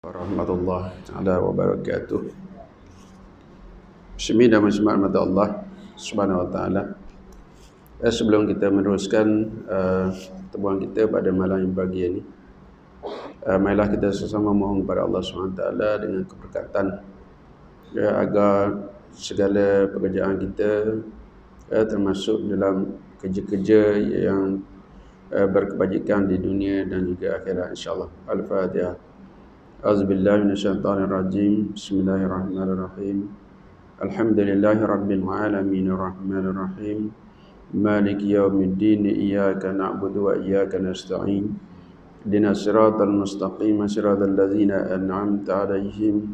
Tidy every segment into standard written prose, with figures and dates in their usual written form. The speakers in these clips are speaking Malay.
Warahmatullahi taala wabarakatuh. Bismillah dan bismillah Allah Subhanahu wa taala. Sebelum kita meneruskan pertemuan kita pada malam yang pagi ini, marilah kita sesama mohon kepada Allah Subhanahu wa taala dengan keberkatan agar segala pekerjaan kita termasuk dalam kerja-kerja yang berkebajikan di dunia dan juga akhirat insyaallah. Al-Fatihah. A'udzubillahi minasyaitonirrajim. Bismillahirrahmanirrahim. Alhamdulillahi rabbil alamin arrahmanir rahim. Maliki yaumiddin. Iyyaka na'budu wa iyyaka nasta'in. Ihdinas siratal mustaqim, siratal ladzina an'amta 'alaihim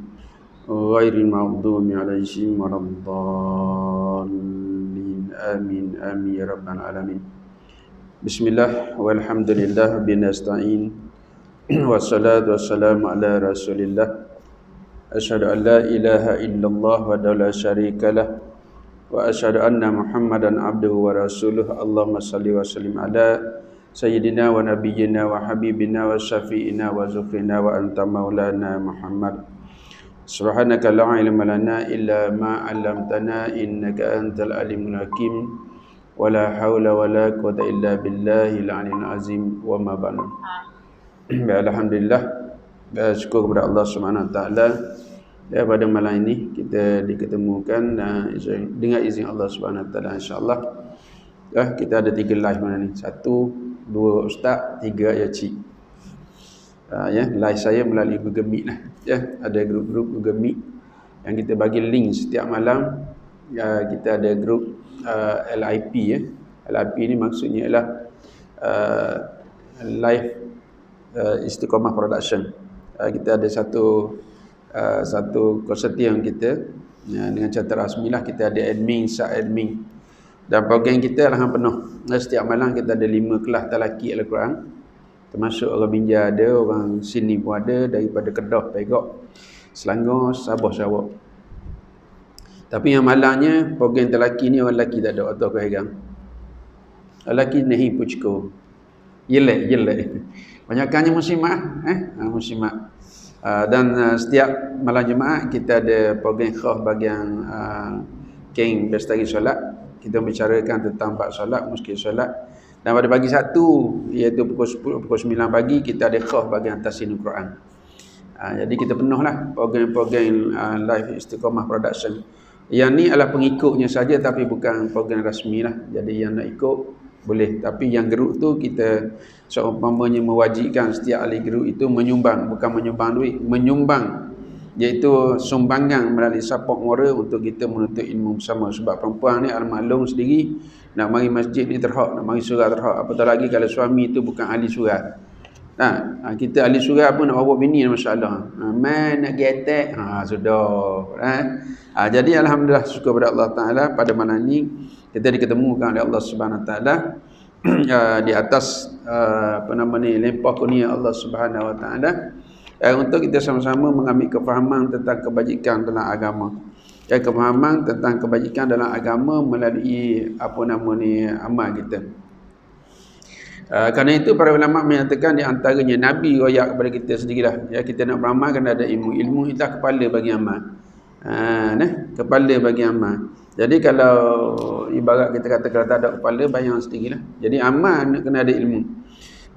ghairil maghdubi 'alaihim waladdallin. Amin amin ya rabbal alamin. Bismillah walhamdulillah binasta'in. Wassalatu wassalamu ala rasulillah. Asyhadu an la ilaha illallah wa la syarikalah. Wa asyhadu anna muhammadan abduhu wa rasuluh. Allahumma salli wa sallim ala sayyidina wa nabiyyina wa habibina wa syafi'ina wa zufrina wa anta maulana Muhammad. Subhanaka la ilma lana illa ma 'allamtana innaka antal alimul hakim. Wa la haula wa la quwwata illa billahil aliyyil azim. Wa ma ba'du. Alhamdulillah, syukur kepada Allah Subhanahu wa taala. Pada malam ini kita diketemukan dengan izin Allah Subhanahu wa taala insyaallah. Kita ada 3 live malam ni. 1, 2 ustaz, 3 cik. Live saya melalui Google Meet lah. Ada grup-grup Google Meet yang kita bagi link setiap malam. Kita ada grup LIP LIP ni maksudnya ialah live Istiqomah Production. Kita ada satu konsortium kita dengan cara rasmi lah. Kita ada admin, sub-admin, dan program kita alhamdulillah penuh. Setiap malam kita ada 5 kelas talaki Al-Quran, termasuk orang Binjai ada, orang sini pun ada, daripada Kedah, Perak, Selangor, Sabah, Sarawak. Tapi yang malangnya program talaki ni orang lelaki tak ada atau kehegang. Lelaki nahi pucko. Jelek. Banyakannya muslimat, muslimat. Dan setiap malam Jumaat kita ada program khas bagian geng bestari solat. Kita membicarakan tentang bab solat, muskil solat. Dan pada pagi Sabtu, iaitu pukul 10, pukul 9 pagi, kita ada khas bagian tahsinul Quran. Jadi kita penuhlah program-program live Istiqomah Production. Yang ni adalah pengikutnya saja, tapi bukan program rasmi lah. Jadi yang nak ikut boleh, tapi yang geruk tu kita seumpamanya mewajibkan setiap ahli geruk itu menyumbang, bukan menyumbang duit, menyumbang, iaitu sumbangan melalui support moral untuk kita menuntut ilmu bersama. Sebab perempuan ni al-maklum sendiri, nak mari masjid ni terhak, nak mari surau terhak, apatah lagi kalau suami itu bukan ahli surau. Kita ahli surau pun nak bawa bini masalah. Man nak getek, sudah. Jadi alhamdulillah, syukur kepada Allah Taala pada malam ni kita diketemukan oleh Allah Subhanahu wa taala di atas lempah kurnia Allah Subhanahu wa taala untuk kita sama-sama mengambil kefahaman tentang kebajikan dalam agama. Kefahaman tentang kebajikan dalam agama melalui amal kita. Kerana itu para ulama menyatakan di antaranya Nabi royak kepada kita sendirilah. Kita nak beramal kena ada ilmu. Ilmu itulah kepala bagi amal. Kepala bagi amal. Jadi kalau ibarat kita kata kalau tak ada kepala, bayang sendirilah. Jadi amal kena ada ilmu.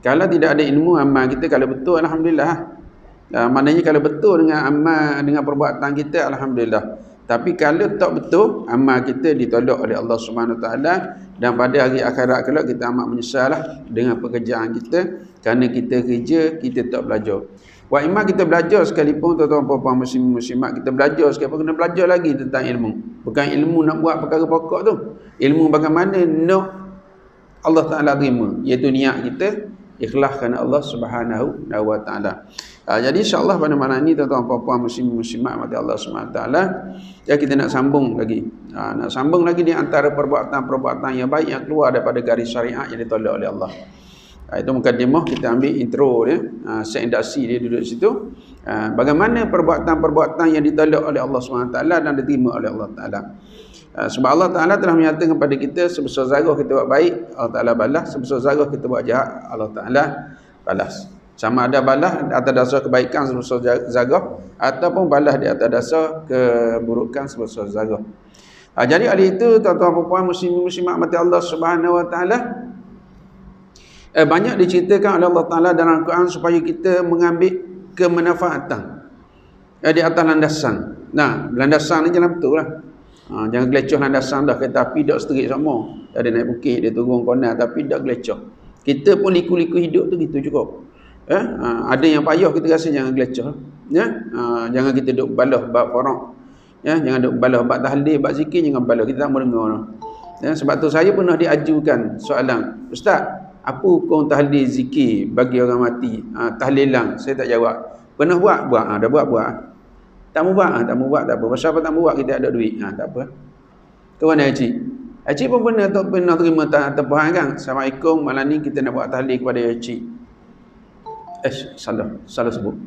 Kalau tidak ada ilmu, amal kita kalau betul alhamdulillah. Maknanya kalau betul dengan amal, dengan perbuatan kita alhamdulillah. Tapi kalau tak betul, amal kita ditolak oleh Allah Subhanahu wa taala, dan pada hari akhirat kelak kita amat menyesallah dengan pekerjaan kita, kerana kita kerja, kita tak belajar. Wa imam kita belajar sekalipun, tuan-tuan puan-puan muslimat, kita belajar sekalipun kena belajar lagi tentang ilmu. Bukan ilmu nak buat perkara pokok tu. Ilmu bagaimana nak Allah Taala terima, iaitu niat kita ikhlas kerana Allah Subhanahu wa taala. Jadi insya-Allah pada malam ni tuan-tuan puan-puan muslimat mati Allah Subhanahu wa taala, kita nak sambung lagi. Nak sambung lagi di antara perbuatan-perbuatan yang baik yang keluar daripada garis syariat yang ditolak oleh Allah. Itu mukadimah, kita ambil intro dia, set indaksi dia duduk situ. Bagaimana perbuatan-perbuatan yang ditolak oleh Allah SWT dan diterima oleh Allah Taala. Sebab Allah Taala telah menyatakan kepada kita, sebesar zarah kita buat baik, Allah Taala balas. Sebesar zarah kita buat jahat, Allah Taala balas. Sama ada balas atas dasar kebaikan sebesar zarah ataupun balas di atas dasar keburukan sebesar zarah. Jadi oleh itu tuan-tuan dan puan muslimin-muslimat mati Allah Subhanahu wa taala, banyak diceritakan oleh Allah Taala dalam Al-Quran supaya kita mengambil kemanfaatan di atas landasan. Nah, landasan ni jalan betul lah. Jangan gelecoh landasan dah, kereta api dak seterik sama. Ada naik bukit, dia turun corner tapi dak gelecoh. Kita pun liku-liku hidup tu gitu cukup. Ada yang payah kita rasa, jangan gelecoh. Ya, jangan kita duk balah bab faraq. Ya, jangan duk balah bab tahlil, bab zikir, jangan balah, kita tak mau dengar. Ya, sebab tu saya pernah diajukan soalan, Ustaz, apa hukum tahlil zikir bagi orang mati? Tahlilan, saya tak jawab. Pernah buat? Buat. Dah buat. Tak mau buat? Tak mau buat, tak apa. Pasal apa tak mau buat? Kita ada duit. Tak apa. Ke mana Haji? Haji pun pernah terima tempahan kan? Assalamualaikum, malam ni kita nak buat tahlil kepada Haji. Salah sebut.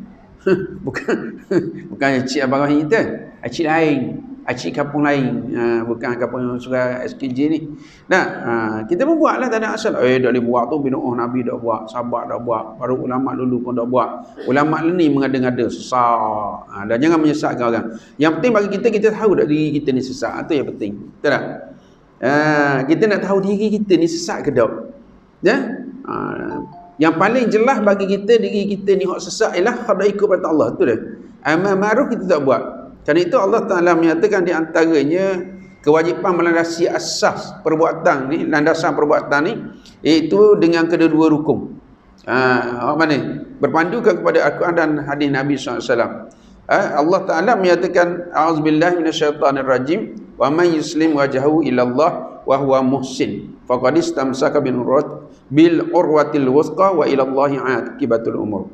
bukan Haji Abang Rahim kita. Haji lain. Acik kampung lain, bukan kampung surah SKJ ni. Nah, kita pun buatlah, tak ada asal. Tak boleh buat tu, binu'ah Nabi dah buat, sahabat dah buat, baru ulama dulu pun dah buat. Ulama ni mengada-ngada, sesat. Dan jangan menyesatkan orang. Yang penting bagi kita, kita tahu tak diri kita ni sesat. Itu yang penting. Betul tak? Kita nak tahu diri kita ni sesat ke tak? Ya? Yang paling jelas bagi kita, diri kita ni hak sesat ialah hak dah ikut pada Allah. Betul tak? Amal ma'ruf kita tak buat. Kerana itu Allah Ta'ala menyatakan di antaranya kewajipan melandasi asas perbuatan ni, landasan perbuatan ni, iaitu dengan kedua-dua rukun. Mana? Berpandukan kepada Al-Quran dan hadis Nabi SAW. Allah Ta'ala menyatakan, A'udzubillahi minasyaitanirrajim, wa man yuslim wajahu ilallah wa huwa muhsin faqad istamsaka bil urwatil wuthqa wa ilallahi aqibatul umur.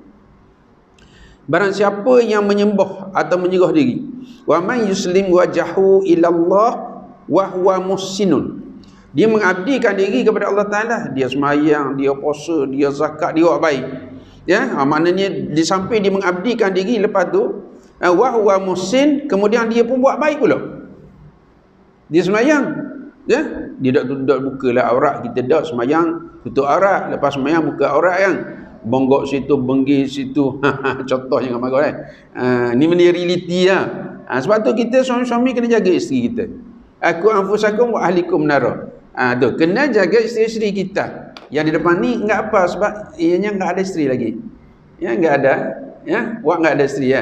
Barang siapa yang menyembah atau menyerah diri, wa man yuslim wajahu ilallah wa huwa muhsinun, dia mengabdikan diri kepada Allah Taala, dia sembahyang, dia puasa, dia zakat, dia buat baik. Ya, maknanya di samping dia mengabdikan diri, lepas tu wa huwa muhsin, kemudian dia pun buat baik pula. Dia sembahyang, ya, dia tak bukalah aurat, kita dak sembahyang tutup aurat, lepas sembahyang buka aurat kan. Bonggok situ, benggil situ. Contoh jangan marah kan. Ni benda realiti lah. Sebab tu kita suami-suami kena jaga isteri kita. Aku anfusakum wa ahlikum nara. Tu kena jaga isteri-isteri kita. Yang di depan ni enggak apa, sebab ianya enggak ada isteri lagi. Ya, enggak ada. Ya, wak enggak ada isteri ya.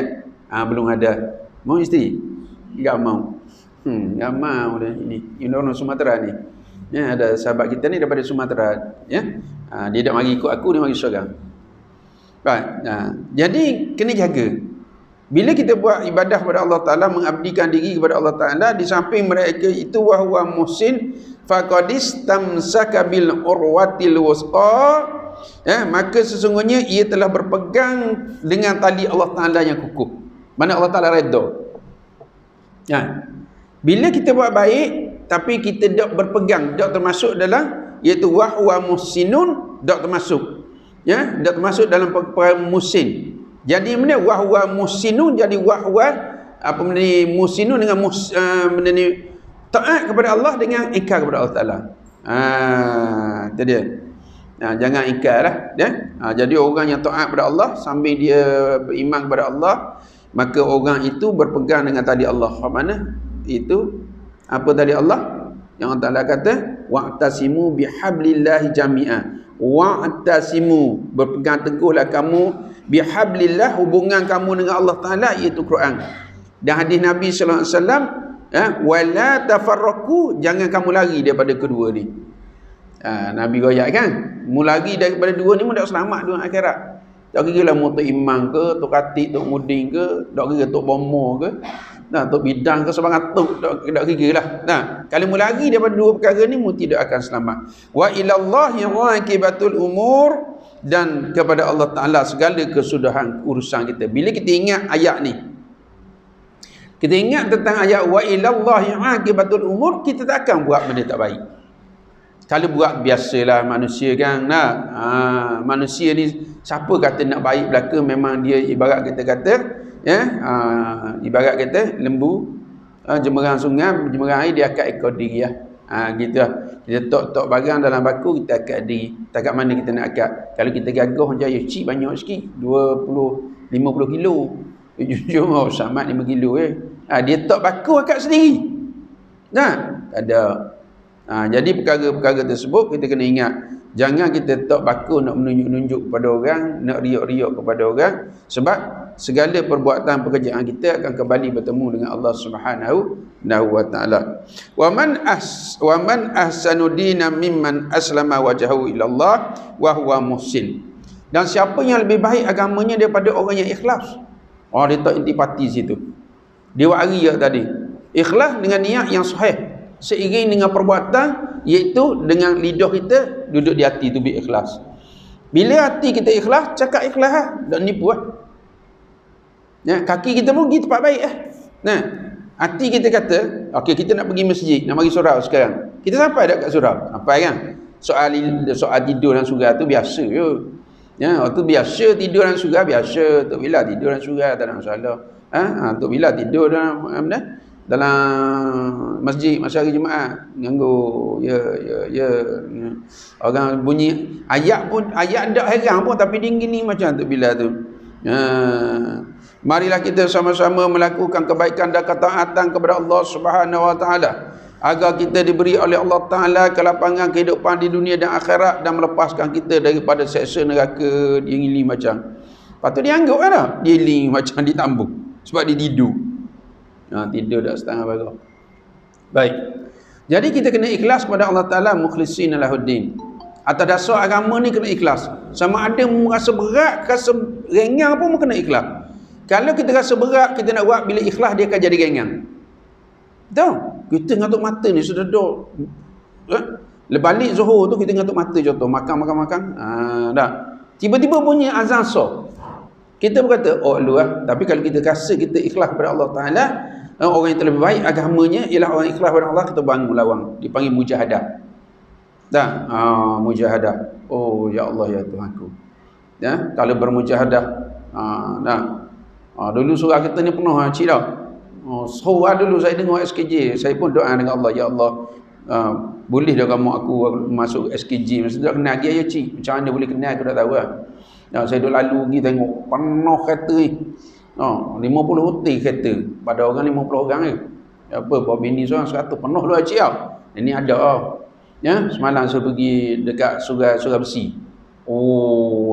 Belum ada. Mau isteri? Enggak mau. Enggak mau dah ini. You know, Sumatera ni. Ya, ada sahabat kita ni daripada Sumatera, ya. Dia tak mari ikut aku, dia mari seorang. Jadi kena jaga. Bila kita buat ibadah kepada Allah Taala, mengabdikan diri kepada Allah Taala, di samping mereka itu wa huwa muhsin faqad istamsaka bil urwatil wuthqa, ya, maka sesungguhnya ia telah berpegang dengan tali Allah Taala yang kukuh. Mana Allah Taala redha. Ya. Bila kita buat baik tapi kita tak berpegang, tak termasuk dalam, iaitu wa huwa muhsinun, tak termasuk. Ya, tak termasuk dalam perkara muhsin. Jadi benda wa huwa muhsinun, jadi wa huwa apa benda ni, muhsinun dengan benda ni taat kepada Allah dengan ikrar kepada Allah Taala. Itu dia. Jangan ikrarlah, ya. Jadi orang yang taat kepada Allah sambil dia beriman kepada Allah, maka orang itu berpegang dengan tali Allah. Apa mana? Itu apa tali Allah? Yang Allah Taala kata, wa'tasimu bihablillahi jami'an. Wa'tasimu, berpegang teguhlah kamu bihablillah, hubungan kamu dengan Allah Taala, iaitu Quran. Dan hadis Nabi sallallahu alaihi wasallam, wala tafarraqu, jangan kamu lari daripada kedua ni. Nabi royak kan, mu lari daripada dua ni mu tak selamat dunia akhirat. Tak kira lah mu tok imam ke, tok khatib, tok muding ke, tak kira tok bomo ke, tok bidang ke, sebarang tok, tak kira lah. Kalau mu lari daripada dua perkara ni, mu tidak akan selamat. Wa ilallahi aqibatul umur, dan kepada Allah Ta'ala segala kesudahan urusan kita. Bila kita ingat ayat ni, kita ingat tentang ayat wa ilallahi aqibatul umur, kita tak akan buat benda tak baik. Kalau buat biasalah manusia kan. Manusia ni siapa kata nak baik belaka, memang dia ibarat kita kata, ya, ibarat kata lembu jemerang sungai, jemerang air, dia akan ekor diri lah. Gitu lah. Kita tok barang dalam baku, kita akad diri. Takat mana kita nak akad. Kalau kita gagah macam ya cik banyak sikit, 50 kilo. Jujur sama 5 kilo dia tok baku akad sendiri. Nah, ada. Jadi perkara-perkara tersebut kita kena ingat. Jangan kita tok baku nak menunjuk-nunjuk kepada orang, nak riak-riak kepada orang, sebab segala perbuatan pekerjaan kita akan kembali bertemu dengan Allah Subhanahu wa taala. Wa man ahsanu dinan mimman aslama wajhahu ila Allah wa huwa muhsin. Dan siapa yang lebih baik agamanya daripada orang yang ikhlas? Dia tak intipati situ. Dia riak tadi. Ikhlas dengan niat yang sahih. Seiring dengan perbuatan, iaitu dengan lidah kita duduk di hati tu ikhlas. Bila hati kita ikhlas, cakap ikhlas lah, tak nipu lah. Kaki kita pun pergi tempat baik hati kita kata, okey kita nak pergi masjid, nak mari surau sekarang. Kita sampai dah kat surau? Sampai kan? Soal tidur dan surau tu biasa je. Waktu biasa tidur dan surau biasa. Tok Bila tidur dan surau tak ada masalah. Tok Bila tidur dalam masjid masa hari Jumaat nganggur orang bunyi ayat tak heran pun, tapi dingin ni macam tu bila tu. Marilah kita sama-sama melakukan kebaikan dan ketaatan kepada Allah Subhanahu wa taala agar kita diberi oleh Allah Taala kelapangan kehidupan di dunia dan akhirat, dan melepaskan kita daripada seksa neraka diiling macam. Patut dianggap kan diiling macam ditambung sebab dia tidur. Tidur dah setengah bagus. Baik. Jadi kita kena ikhlas kepada Allah Ta'ala, mukhlisin lahuddin. Atas dasar agama ni kena ikhlas. Sama ada merasa berat, rasa ringan pun kena ikhlas. Kalau kita rasa berat, kita nak buat, bila ikhlas dia akan jadi ringan. Betul? Kita ngatuk mata ni sudah duduk. Lebalik Zuhur tu kita ngatuk mata contoh. Makan. Dah. Tiba-tiba bunyi azan so. Kita berkata, lu lah. Tapi kalau kita rasa kita ikhlas kepada Allah Ta'ala, orang yang terlebih baik agamanya ialah orang ikhlas kepada Allah, kita bangun lawang. Dipanggil mujahadah. Mujahadah. Ya Allah ya Tuhanku. Kalau bermujahadah. Dulu surah kita ni penuh cik dah. Surah dulu saya dengar SKJ, saya pun doa dengan Allah, ya Allah, boleh dah kamu aku masuk SKJ. Masa tu tak kenal dia ya cik. Macam mana boleh kenal aku tak tahu lah. Saya duduk lalu pergi tengok penuh kereta ni. 50 hotel kereta. Pada orang 50 orang ni. Bawa bini seorang 100 penuh lu cik tau. Ini ada semalam saya pergi dekat Surau Besi.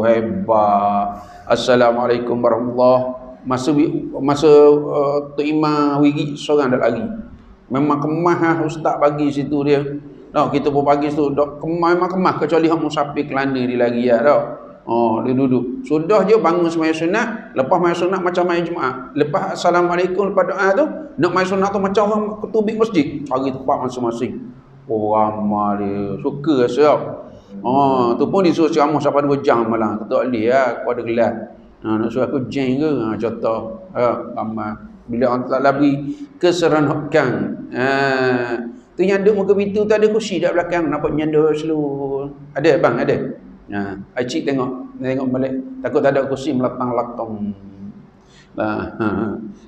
Hebat. Assalamualaikum warahmatullahi. Masa Tok Imam wigi seorang dah lari. Memang kemah ustaz pagi situ dia. Kita pun pagi situ memang kemah, kecuali hak musafir Kelana dia lari dah. Dia duduk. Sudah je bangun sembahyang sunat, lepas sembahyang sunat macam sembahyang Jumaat. Lepas assalamualaikum, lepas doa tu, nak sembahyang sunat tu macam orang ketubik masjid. Cari tempat masing-masing. Ramai dia. Suka rasa tau. Tu pun disuruh ceramah sampai 2 jam malam. Kata boleh lah, aku ada gelas. Nak suruh aku jeng ke? Contoh. Ramai. Bila orang tak beri keseronokan. Tu yang duduk muka pintu tu ada kursi kat belakang. Nampak nyanda seluruh. Ada bang? Ada? Cik tengok balik, takut tak ada kursi meletang-letong.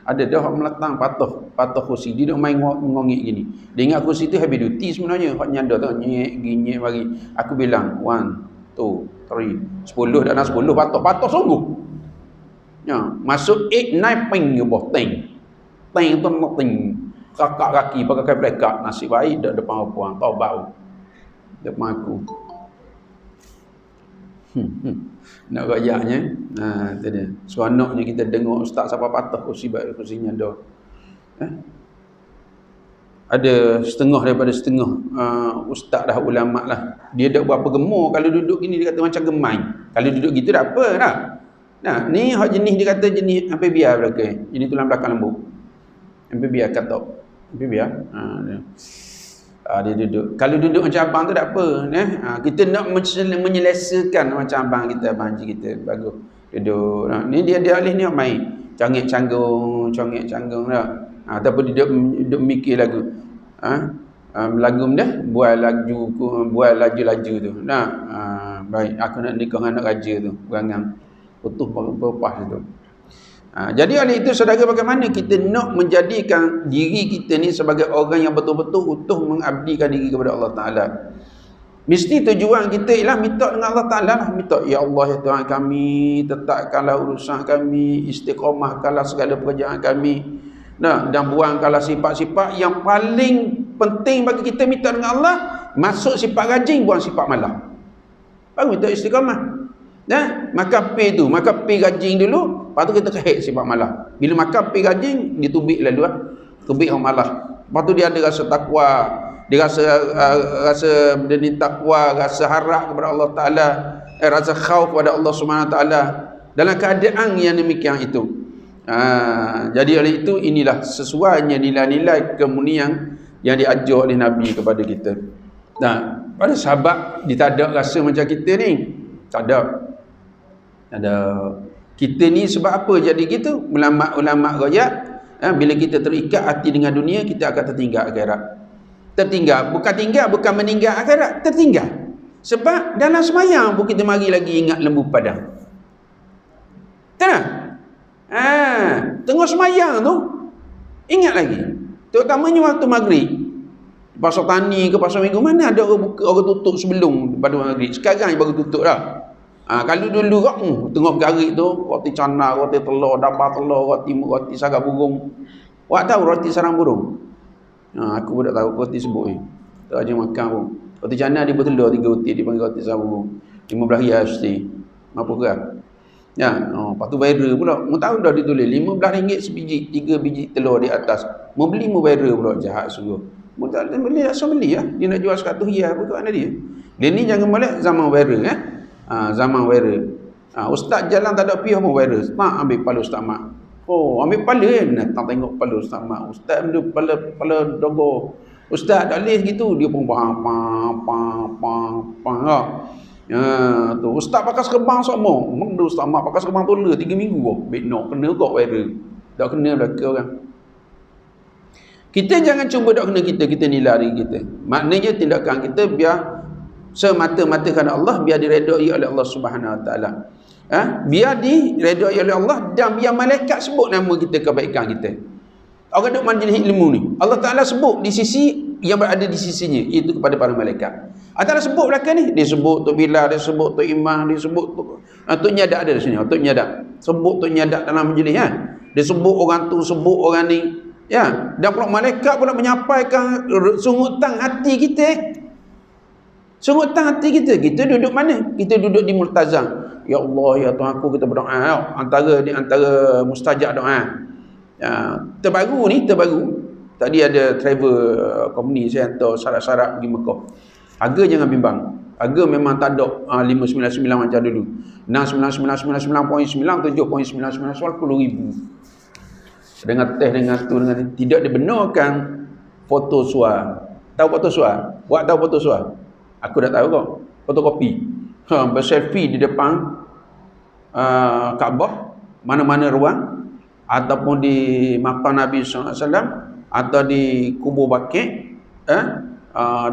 Ada dah meletang patah kursi. Dia duk main ngongik gini. Dia ingat kursi tu habis duty sebenarnya. Hak nyanda tengok nyek mari. Aku bilang 1 2 3 10 dah nak 10 patah sungguh. Masuk 8 9 ping ke boh teng tu nak ting. Kakak kaki pakai plekat, nasib baik dak depan puan tahu bau. Depan aku. Nak rayaknya tu dia. Seronoknya kita dengar ustaz siapa patah kursinya dah. Ada setengah daripada setengah ustaz dah ulama lah. Dia dak berapa gemar kalau duduk gini, dia kata macam gemai. Kalau duduk gitu tak apa dah. Ni hak jenis dia kata jenis hampir biar belakang. Ini tulang belakang lembu. Hampir biar katok. Hampir biar. Dia duduk. Kalau duduk macam abang tu tak apa. Kita nak menyelesaikan macam abang kita, abang haji kita. Bagus. Duduk. Ni dia alih ni main. Cangik-canggung dah. Ataupun dia duduk mikir lagu. Lagu dah. Buat laju-laju tu. Baik. Aku nak nikah dengan anak raja tu. Berangang. Putus berpas tu. Jadi oleh itu saudara, bagaimana kita nak menjadikan diri kita ni sebagai orang yang betul-betul utuh mengabdikan diri kepada Allah Ta'ala. Mesti tujuan kita ialah minta dengan Allah Ta'ala lah. Minta, ya Allah ya Tuhan kami, tetapkanlah urusan kami, istiqamahkanlah segala pekerjaan kami. Nah, dan buangkanlah sifat-sifat yang paling penting bagi kita minta dengan Allah. Masuk sifat rajin, buang sifat malas. Baru minta istiqamah. Nah, makan pi tu, makan pi rajin dulu, lepas tu kita kehek sifat malas. Bila makan pi rajin, dia tubik lalu lah. Tubik orang malas. Lepas tu dia ada rasa takwa, dia rasa dia ni takwa, rasa harap kepada Allah Taala, rasa khauf kepada Allah Subhanahu Taala dalam keadaan yang demikian itu. Jadi oleh itu inilah sesuainya nilai-nilai kemuliaan yang diajar oleh Nabi kepada kita. Nah, pada sahabat dia tak ada rasa macam kita ni. Tak ada. Kita ni sebab apa jadi gitu? Ulama royak, bila kita terikat hati dengan dunia, kita akan tertinggal akhirat. Tertinggal, bukan meninggal akhirat, tertinggal. Sebab dalam semayang pun kita mari lagi ingat lembu padang. Tak? Tengah semayang tu ingat lagi. Terutamanya waktu maghrib. Pasar tani ke pasar minggu, mana ada orang buka, orang tutup sebelum pada maghrib. Sekarang baru tutup dah. Kalau dulu tengah garik tu, roti canai, roti telur, dapat telur, roti sarang burung. Awak tahu roti sarang burung? Aku pun tak tahu roti sebut ni. Tak aja makan pun. Roti canai dia bertelur 3 roti, dia panggil roti sarang burung. 15 riyal mesti. Apa kan? Ya, lepas tu viral pula. Mu tahu dah ditulis RM15 sebiji, 3 biji telur di atas. Mau beli mu viral pula, jahat sungguh. Mu tak beli, asal beli ya. Dia nak jual 100 riyal apa mana dia? Dia ni jangan molek zaman viral zaman viral. Ustaz jalan tak ada piah pun viral. Mak ambil kepala Ustaz Mak. Ambil kepala datang tengok kepala Ustaz Mak. Ustaz ambil kepala dogo. Ustaz tak boleh gitu, dia pun tu Ustaz pakai serban semua. Mengdu Ustaz Mak pakai serban tola 3 minggu kau. Bekno kena kau viral. Tak kena belaka orang. Kita jangan cuba dak kena kita nilai diri kita. Maknanya tindakan kita biar semata-mata kerana Allah, biar diredai oleh Allah Subhanahu Wa Taala. Biar diredai oleh Allah dan biar malaikat sebut nama kita, kebaikan kita. Orang duk majlis ilmu ni, Allah Taala sebut di sisi yang berada di sisinya, itu kepada para malaikat. Allah sebut belakang ni, dia sebut Tok Bilal, dia sebut Tok Imam, dia sebut Tok Nyadak ada di sini, Tok Nyadak. Sebut Tok Nyadak dalam majlis Dia sebut orang tu, sebut orang ni. Dan pula malaikat pula menyampaikan sungutan hati kita. Sungutan hati kita. Kita duduk mana? Kita duduk di multazam. Ya Allah, ya Tuhan aku, kita berdoa. Antara mustajab doa. Terbaru. Tadi ada travel company saya hantar syarat-syarat pergi Mekah. Harga jangan bimbang. Harga memang tak ada 599 macam dulu. 69999.9, 7.99, 10,000. Dengan teh, dengan tu, dengan tidak dibenarkan foto suar. Tahu foto suar? Buat tahu foto suar? Aku dah tahu kok. Fotokopi. Berselfie di depan Kaabah, mana-mana ruang, ataupun di makam Nabi SAW, atau di kubur Baqi',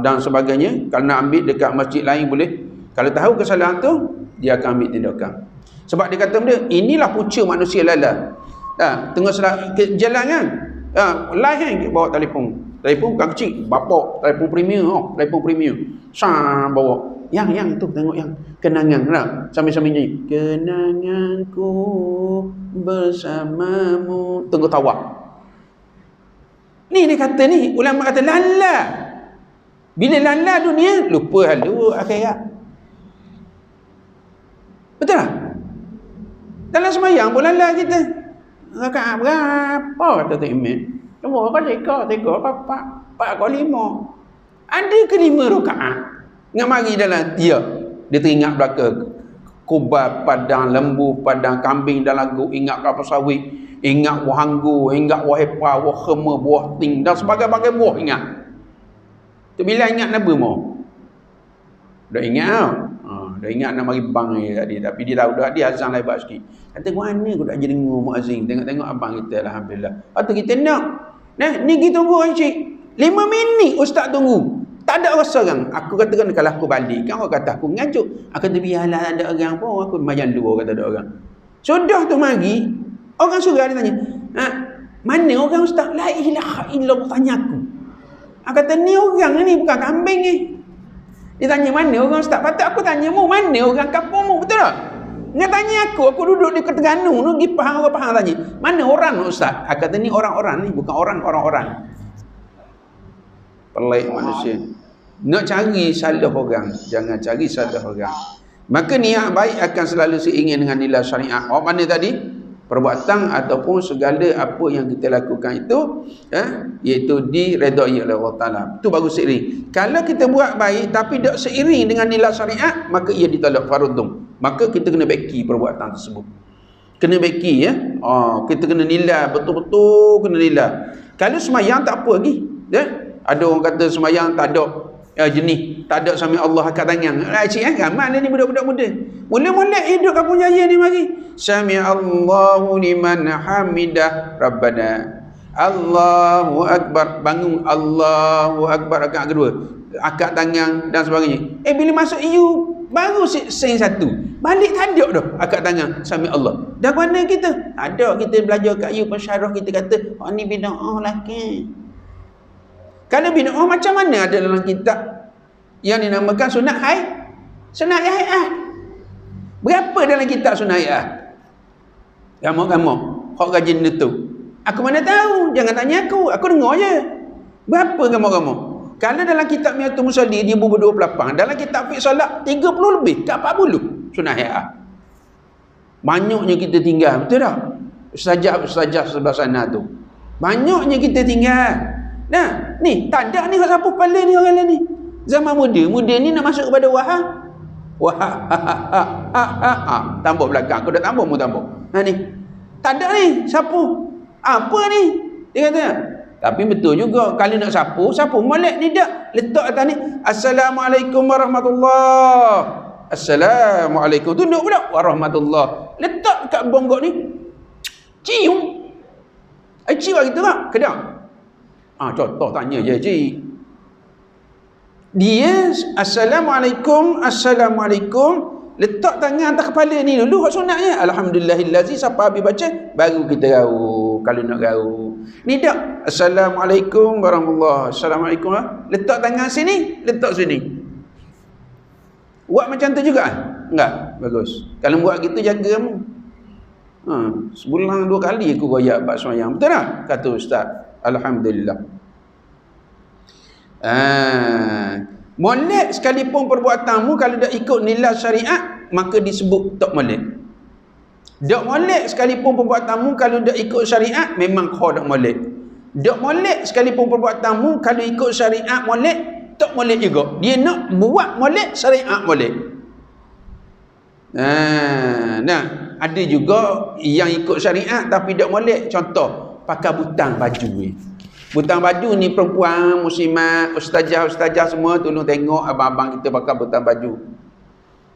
dan sebagainya. Kalau nak ambil dekat masjid lain boleh. Kalau tahu kesalahan tu, dia akan ambil tindakan. Sebab dia kata benda, inilah punca manusia lala. Tengah jalan kan, live kan, bawa telefon bukan kecil, bapak telefon premium, bawa yang tu, tengok yang kenangan lah, sambil-sambil nyanyi kenanganku bersamamu, tengok tawa. Ni dia kata ni, ulama kata lala. Bila lala dunia, lupa halu akhirat. Betul tak? Dalam semayang pun lala kita. Rakaat berapa kata Tok Imam? Nombor apa? 3, 4 kau 5. Ada ke 5 rakaat? Ngak mari dalam dia teringat belaka kubab padang lembu, padang kambing dalam lagu, ingat kelapa sawit, ingat buah anggur, ingat buah hepa, buah khema, buah ting dan sebagainya buah ingat. Tu bila ingat Nabi mau. Dah ingat tau. Dah ingat nak mari bang ni tadi, tapi dia tahu dah dia azan lebat sikit. Kata mana aku tak jadi dengar muazzin, tengok abang kita alhamdulillah. Atau kita nak. Ni kita tunggu encik. 5 minit ustaz tunggu. Tak ada rasa orang. Aku katakan kalau aku balik, kan orang kata aku ngajuk. Aku kata biarlah ada orang pun, aku macam dua kata ada orang. Sudah tu mari, Orang surau dia tanya, mana orang ustaz? La ilaha illallah, tanya aku. Kata ni orang ni bukan kambing ni. Dia tanya mana orang ustaz? Patut aku tanya mu, mana orang kampung mu, betul tak? Dia tanya aku duduk di Terengganu tu, pergi Pahang orang Pahang tanya, mana orang ustaz? Kata ni orang-orang ni, bukan orang-orang. Pelik manusia. Nak cari salah orang, jangan cari salah orang. Maka niat baik akan selalu seiring dengan nilai syariat. Mana tadi? Perbuatan ataupun segala apa yang kita lakukan itu iaitu diredai oleh Allah Ta'ala. Itu baru seiring. Kalau kita buat baik tapi tak seiring dengan nilai syariat, maka ia ditolak farudum. Maka kita kena beki perbuatan tersebut. Kena beki ya. Kita kena nilai betul-betul, kena nilai. Kalau semayang tak apa lagi. Ya? Ada orang kata semayang tak ada jenis, tak ada sami Allah angkat tangan. Cik ramai ni budak-budak muda. Mula-mula hidup kampung Jaya ni mari. Sami Allahu liman hamidah Rabbana. Allahu akbar, bangun Allahu akbar rakaat kedua. Angkat tangan dan sebagainya. Bila masuk EU baru sen satu. Balik tak ada dah angkat tangan sami Allah. Dah mana kita? Ada kita belajar kat EU pensyarah kita kata, ni bid'ah laki. Kalau bid'ah macam mana ada dalam kitab yang dinamakan sunat hayat? Berapa dalam kitab sunat hayat? Gamuk-gamuk. Hak rajin tu. Aku mana tahu? Jangan tanya aku dengar je. Berapa gamuk-gamuk? Kalau dalam kitab Miyatul Musalli 1028, dalam kitab fiqh solat 30 lebih, ke 40 sunat hayat. Banyaknya kita tinggal, betul tak? Ustazah sebelah sana tu. Banyaknya kita tinggal. Nah, ni tak ada ni siapa kepala ni orang lain ni. Zaman muda ni nak masuk kepada tambah belakang. Aku dah tambah mu tambah. Ni. Tak ada ni siapa? Apa ni? Dia kata. Tapi betul juga kalau nak sapu molek ni dak letak atas ni. Assalamualaikum warahmatullahi. Assalamualaikum. Tunduk pula warahmatullahi. Letak kat bonggok ni. Cium. Cium gitu tak? Kedang. Contoh tanya je cik. Dia Assalamualaikum letak tangan atas kepala ni dulu hak sunatnya. Alhamdulillahillazi siapa habis baca baru kita rau kalau nak rau. Ni tak Assalamualaikum warahmatullahi. Assalamualaikum letak tangan sini, letak sini. Buat macam tu juga? Enggak, bagus. Kalau buat gitu jaga kamu. Sebulan 2 kali aku royak bab sembahyang. Betul tak? Kata ustaz. Alhamdulillah. Molek sekalipun perbuatanmu kalau dah ikut nilai syariat maka disebut tak molek. Tak molek sekalipun perbuatanmu kalau dah ikut syariat memang kau tak molek. Tak molek sekalipun perbuatanmu kalau ikut syariat molek, tak molek juga. Dia nak buat molek, syariat molek. Ada juga yang ikut syariat tapi tak molek. Contoh pakai butang baju ni. Butang baju ni perempuan, muslimat, ustazah semua tolong tengok abang-abang kita pakai butang baju.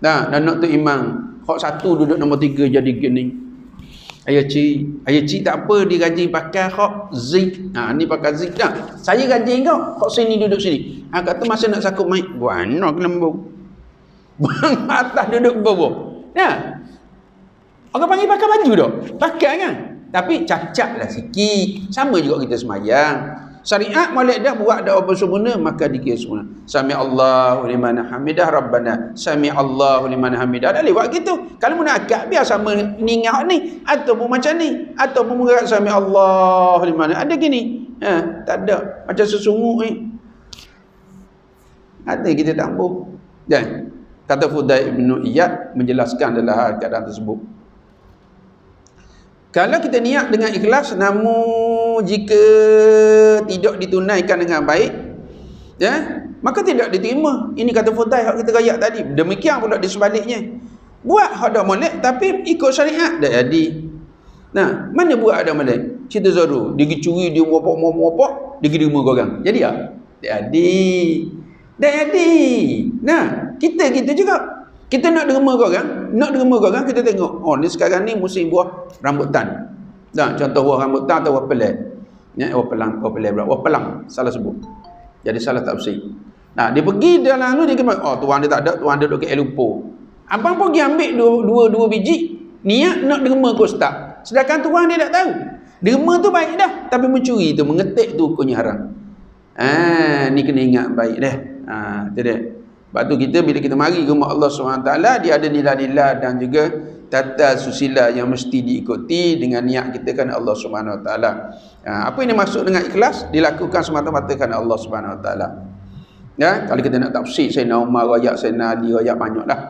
Dan nak tu imam. Hak satu duduk nombor 3 jadi gini. Ayah cik tak apa dia gaji pakai hak zik. Ni pakai zik dah. Saya gaji kau. Hak sini duduk sini. Kata masa nak sakut mic. Buana kelembung. Bang atas duduk bawah. Orang panggil pakai baju dah. Pakai kan? Tapi cacatlah sikit. Sama juga kita semayang. Syariat molek dah buat dah apa sempurna maka dikira sempurna. Sami Allahu liman hamidah Rabbana. Sami Allahu liman hamidah. Dah lewat gitu. Kalau munakab biar sama ni ngah ni ataupun macam ni ataupun mengerat sami Allahu liman. Ada gini. Tak ada. Macam sesungguh ni. Ada kita tambah. Dan kata Fudail bin Iyad menjelaskan dalam keadaan tersebut. Kalau kita niat dengan ikhlas namun jika tidak ditunaikan dengan baik maka tidak diterima. Ini kata Fudail hak kita rayak tadi. Demikian pula di sebaliknya. Buat hak dak molek tapi ikut syariat dak jadi. Mana buat ada molek? Cerita Zaru, dia pergi curi, dia mopok, dia pergi rumah orang. Jadi tak? Dak jadi. Kita juga. Kita nak derma orang, kita tengok. Ni sekarang ni musim buah rambutan. Contoh buah rambutan atau buah pelet. Buah pelang. Salah sebut. Jadi salah tafsir. Dia pergi dalam tu, dia kata, tuan dia tak ada, tuan dia duduk ke Lumpur. Abang pergi ambil dua biji, niat nak derma ke ustaz. Sedangkan tuan dia tak tahu. Derma tu baik dah, tapi mencuri tu, mengetik tu hukumnya haram. Ni kena ingat baik dah. Tu dia. Sebab tu kita bila kita mari ke rumah Allah SWT, dia ada nilai-nilai dan juga tata susila yang mesti diikuti dengan niat kita kan Allah SWT. Apa yang dimaksud dengan ikhlas? Dilakukan semata-mata kerana Allah SWT. Ya, kalau kita nak tafsir Sayyidina Umar royak, Sayyidina Ali royak, banyak dah.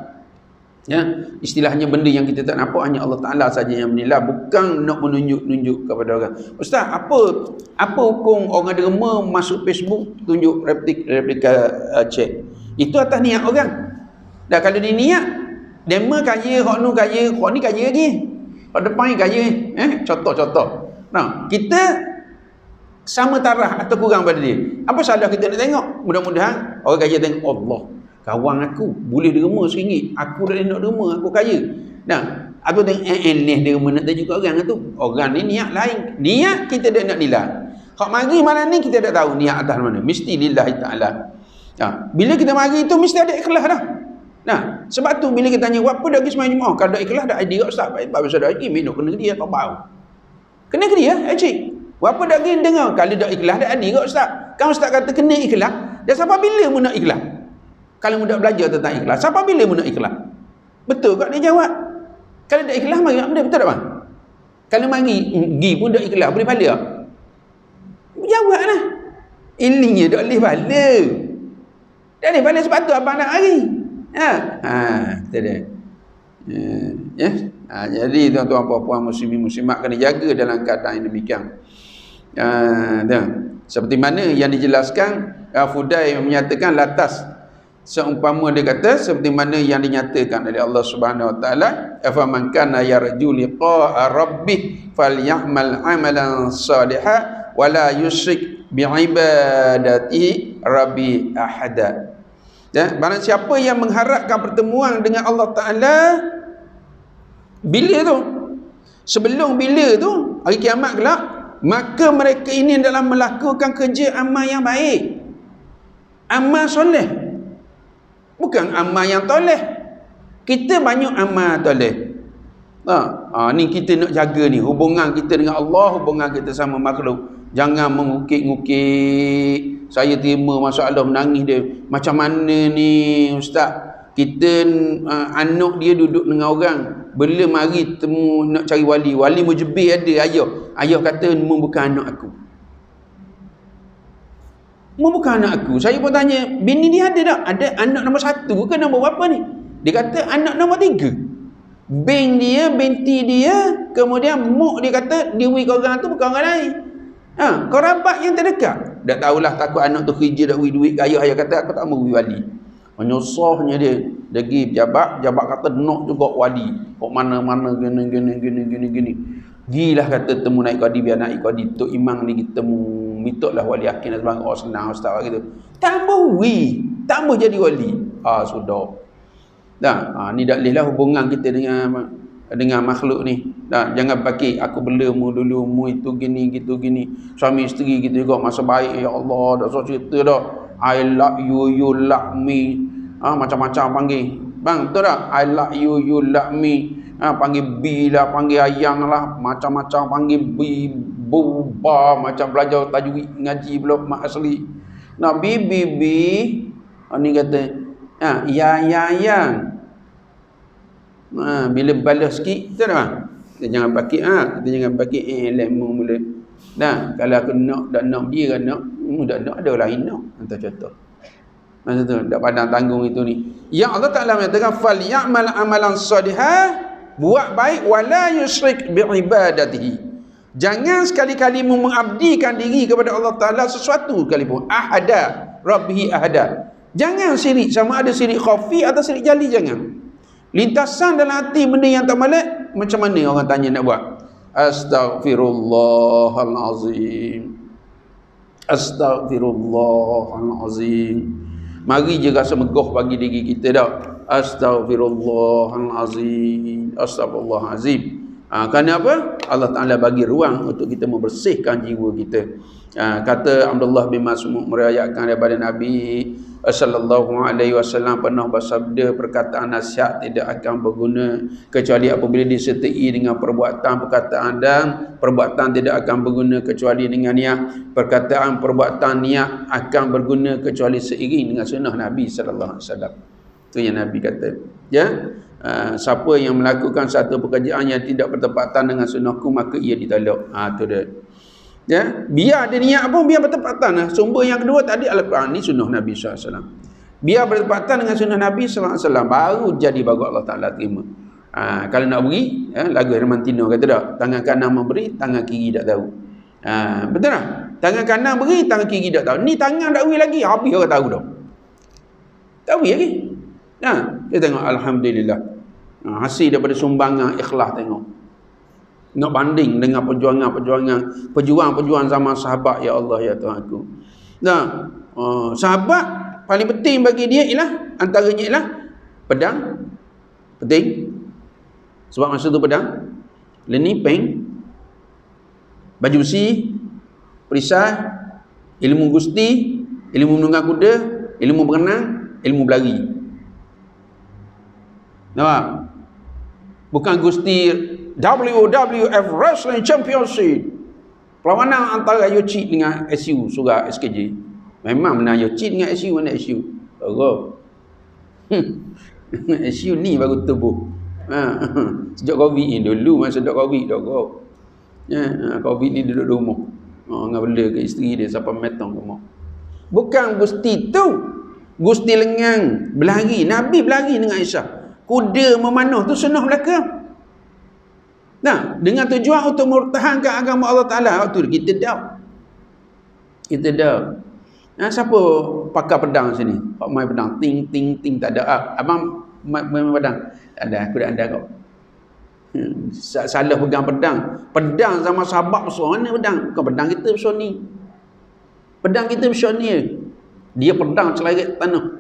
Ya, istilahnya benda yang kita tak nampak hanya Allah Taala saja yang menilai, bukan nak menunjuk-nunjuk kepada orang. Ustaz, apa hukum orang derma masuk Facebook tunjuk replika cek? Itu atas niat orang. Dah kalau dia niat derma kaya, hak nu kaya, hak ni kaya lagi. Hak depan ni kaya. Contoh-contoh. Nah, kita sama taraf atau kurang pada dia. Apa salah kita nak tengok? Mudah-mudahan orang kaya tengok, Allah, kawan aku boleh derma RM1, aku dah nak derma, aku kaya. Nah, aku tengok ni derma nak tunjuk orang tu. Orang ni niat lain. Niat kita dah nak nilai. Hak mari malam ni kita dah tahu niat atas mana. Mesti lillahi ta'ala. Bila kita mari tu mesti ada ikhlas dah. Nah, sebab tu bila kita tanya apa dah pergi sembahyang Jumaat, kalau dah ikhlas dah idea Ustaz, baik pasal dah pergi minum kena dia tak bau. Kena ke dia, cik. Apa dah pergi dengar kalau dah ikhlas dah ada ke Ustaz? Kan Ustaz kata kena ikhlas. Dah sampai bila mu nak ikhlas? Kalau mudah belajar tentang ikhlas, sampai bila mu nak ikhlas? Betul tak dia jawab? Kalau dah ikhlas mari benda betul tak bang? Kalau mari pergi pun dah ikhlas boleh pahala tak? Jawablah. Ininya dak boleh pahala. Dak boleh pahala sebab tu abang nak hari. Betul dia. Jadi tuan-tuan puan-puan muslimin muslimat kena jaga dalam keadaan yang demikian. Seperti mana yang dijelaskan Fudai menyatakan latas seumpama dia kata seperti mana yang dinyatakan oleh Allah Subhanahu Wa Taala, afaman kana yarju liqa'a rabbih falyamal amalan salihan wala yusyrik bi'ibadatihi rabbi ahada. Barang siapa yang mengharapkan pertemuan dengan Allah Ta'ala bila tu, sebelum bila tu, hari kiamat kelak, maka mereka ini adalah melakukan kerja amal yang baik, amal soleh, bukan amal yang toleh. Kita banyak amal toleh. Ni kita nak jaga ni hubungan kita dengan Allah, hubungan kita sama makhluk. Jangan mengukit-ngukit. Saya terima masalah menangis dia. Macam mana ni Ustaz? Kita anak dia duduk dengan orang, bila mari temu nak cari wali, wali mujibih ada ayah kata mu bukan anak aku. Mu bukan anak aku. Saya pun tanya, bini dia ada tak? Ada anak nombor 1 ke nombor berapa ni? Dia kata anak nombor 3. Beng dia, binti dia, kemudian mak dia kata diwi ke orang tu bukan orang lain. Kau rabat yang terdekat. Tak tahulah, takut anak tu kerja dak beri duit ke ayah kata aku tak mau beri wali. Menyusahnya dia pergi pejabat kata nak juga wali. Kok mana-mana gini. Gilah kata temu naik qadi biar naik qadi tok imam ni kita temu mitoklah wali hakim dan sebagainya. Senang ustaz gitu. Tak mau jadi wali. Sudah. Ni dak lehlah hubungan kita dengan makhluk ni. Jangan pakai aku belemu dulu mu itu gini gitu gini. Suami isteri kita juga masa baik ya Allah dak so cerita dah. I love you, you love me. Macam-macam panggil. Bang, betul tak? I love you, you love me. Panggil B lah, panggil ayang lah, macam-macam panggil B, buba, macam belajar tajwid ngaji belum mak asli. Nak B. Ni kata, yang. Bila balas sikit, betul tak? Kita jangan pakai kita jangan pakai lemon mula. Kalau aku nak dia kan nak, nak ada lain nak. Entah contoh. Masa tu tak pandang tanggung itu ni. Yang Allah Taala menyatakan fal ya'mal amalan salihah, buat baik wala yusyrik bi'ibadatihi. Jangan sekali-kali mengabdikan diri kepada Allah Taala sesuatu sekalipun. Ahada, rabbihi ahada. Jangan syirik, sama ada syirik khafi atau syirik jali, jangan. Lintasan dalam hati benda yang tak molek, macam mana orang tanya nak buat? Astaghfirullahalazim. Astaghfirullahalazim. Mari je rasa megah bagi diri kita dah. Astaghfirullahalazim. Astaghfirullahalazim. Kerana apa? Allah Ta'ala bagi ruang untuk kita membersihkan jiwa kita. Kata Abdullah bin Mas'ud meriwayatkan daripada Nabi sallallahu alaihi wasallam pernah bersabda, perkataan nasihat tidak akan berguna kecuali apabila disertai dengan perbuatan, perkataan, dan perbuatan tidak akan berguna kecuali dengan niat. Perkataan, perbuatan, niat akan berguna kecuali seiring dengan sunnah Nabi sallallahu alaihi wasallam. Itu yang Nabi kata. Ya, siapa yang melakukan satu pekerjaan yang tidak bertepatan dengan sunnahku, maka ia ditolak. Itu dia. Ya, biar ada niat pun biar bertepatan. Sumber yang kedua tadi Al-Quran, ni sunnah Nabi SAW. Biar bertepatan dengan sunnah Nabi SAW, baru jadi baru Allah Ta'ala terima. Kalau nak beri, lagu Hermantino kata tak, tangan kanan memberi, tangan kiri tak tahu. Betul tak? Tangan kanan beri, tangan kiri tak tahu. Ni tangan tak beri lagi, habis orang tahu dah. Tak beri lagi. Dia tengok Alhamdulillah. Hasil daripada sumbangan ikhlas tengok. Nak banding dengan perjuangan zaman sahabat, ya Allah ya Tuhan aku. Nah, sahabat paling penting bagi dia ialah, antaranya ialah pedang. Penting. Sebab masa tu pedang, leni peng, baju besi, perisai, ilmu gusti, ilmu menunggang kuda, ilmu berenang, ilmu berlari. Nampak? Bukan gusti WWF Wrestling Championship, perlawanan antara Yochi dengan SU surah SKJ. Memang menang Yochi dengan SU, mana SU? SU ni baru tubuh. Sejak Covid ni dulu, masa sejak Covid dah Covid ni duduk rumah. Dengan bela ke isteri dia sampai metong rumah. Bukan gusti tu, gusti lengang berlari. Nabi berlari dengan Aisyah. Kuda memanah tu sunnah belaka. Nah, dengan tujuan untuk mempertahankan agama Allah Ta'ala. Waktu kita dah. Siapa pakai pedang sini? Pak main pedang. Ting, ting, ting. Tak ada. Abang main pedang? Tak ada. Aku dah ada kau. Salah pegang pedang. Pedang sama sahabat besar. Mana pedang? Bukan pedang kita besar ni. Pedang kita besar ni. Dia pedang celeret tanah.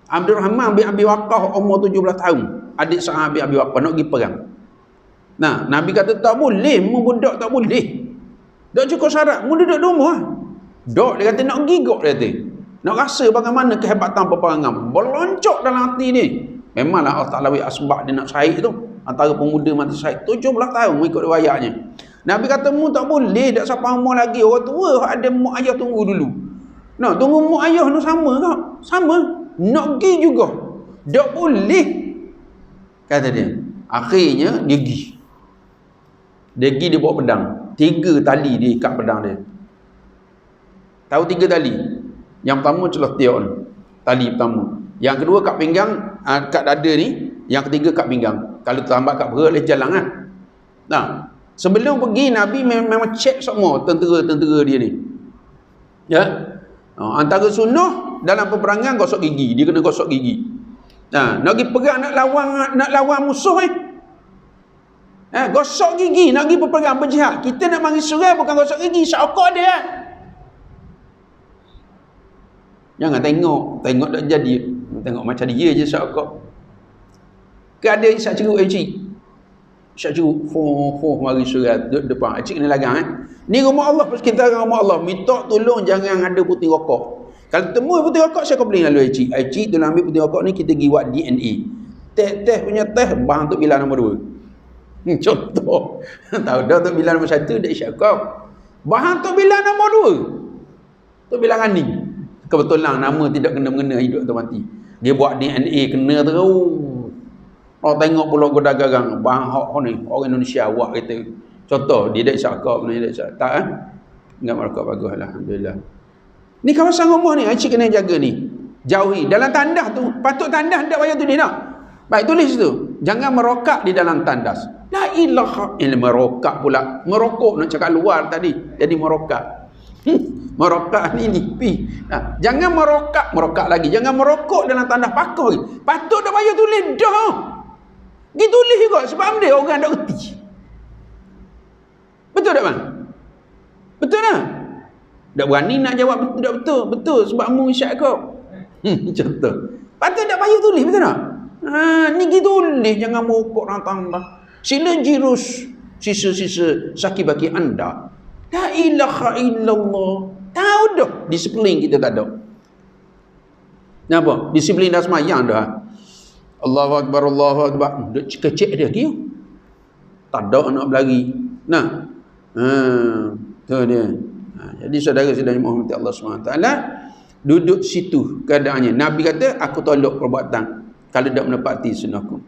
Abdul Rahman bin Abi Waqqah umur 17 tahun. Adik sahabat Abi Waqqah nak pergi perang. Nah, Nabi kata tak boleh, budak tak boleh. Tak cukup syarat, mu duduk di rumah. Dok, dia kata nak gigok, dia kata. Nak rasa bagaimana kehebatan peperangan. Berloncok dalam hati ni. Memanglah Allah Ta'ala asbab dia nak syahid tu. Antara pemuda mati syahid 17 tahun mengikut riwayatnya. Nabi kata mu tak boleh, tak siapa umur lagi. Orang tua ada mak ayah tunggu dulu. Nah, tunggu mak ayah tu sama tak? Sama. Nak pergi juga. Tak boleh. Kata dia. Akhirnya dia pergi. Dia pergi, dia bawa pedang. 3 tali dia ikat pedang dia. Tahu 3 tali? Yang pertama celah tiok ni. Tali pertama. Yang kedua kat pinggang, kat dada ni. Yang ketiga kat pinggang. Kalau terlambat kat perut, dia jalan kan. Nah, sebelum pergi, Nabi memang cek semua tentera-tentera dia ni. Ya. Antara sunnah dalam peperangan gosok gigi. Dia kena gosok gigi. Nah, nak pergi perang, nak lawan musuh gosok gigi, nak pergi berperang berjihad. Kita nak mari surai bukan gosok gigi, syokok dia. Jangan tengok tak jadi. Tengok macam dia je syokok. Ke ada isyak ceruk cik. Isyak ceruk, mari surai depan. Cik kena lagang Ni rumah Allah, kita rumah Allah. Minta tolong jangan ada putih rokok. Kalau temui putih rokok, saya kau boleh lalu cik. Cik tolong ambil putih rokok ni, kita pergi buat DNA. Teh punya teh, bahan untuk bilang nombor 2. Contoh. Tahu dah tu bilang nombor 1 dah isyak kau. Bahan tu bilang nombor 2. Tu bilang aning. Kebetulan nama tidak kena-mengena hidup atau mati. Dia buat DNA kena terus. Orang tengok pula goda garang bahan hak ni orang Indonesia buat kita. Contoh dia dah isyak kau, dia dah isyak tak enggak merokok bagus alhamdulillah. Ni kawasan rumah ni cik kena jaga ni. Jauhi dalam tandas tu. Patut tandas tak payah tulis dah. Baik tulis tu. Jangan merokak di dalam tandas. La ilaha illallah. Merokak pula. Merokok nak cakap luar tadi. Jadi merokak. Merokak ni pi. Jangan merokak lagi. Jangan merokok dalam tandas pakar lagi. Patut tak payah tulis dah. Dia tulis juga sebab dia orang tak reti. Betul tak bang? Betul tak? Tak berani nak jawab betul tak betul. Betul sebab mu isyak kau. Contoh. Patut tak payah tulis betul tak? Ni kita tulis jangan merokok dalam tandas. Sila jirus sisa-sisa sakit bagi anda. La ilaha illallah. Tahu dah. Disiplin kita tak ada. Nampak? Disiplin dah semayang dah. Allahu Akbar, Allahu Akbar. Kecil dia lagi. Tak ada nak berlari. Nah. Tu dia. Jadi saudara-saudara Muhammad Allah SWT duduk situ keadaannya. Nabi kata, aku tolak perbuatan kalau tak menepati sunnahku.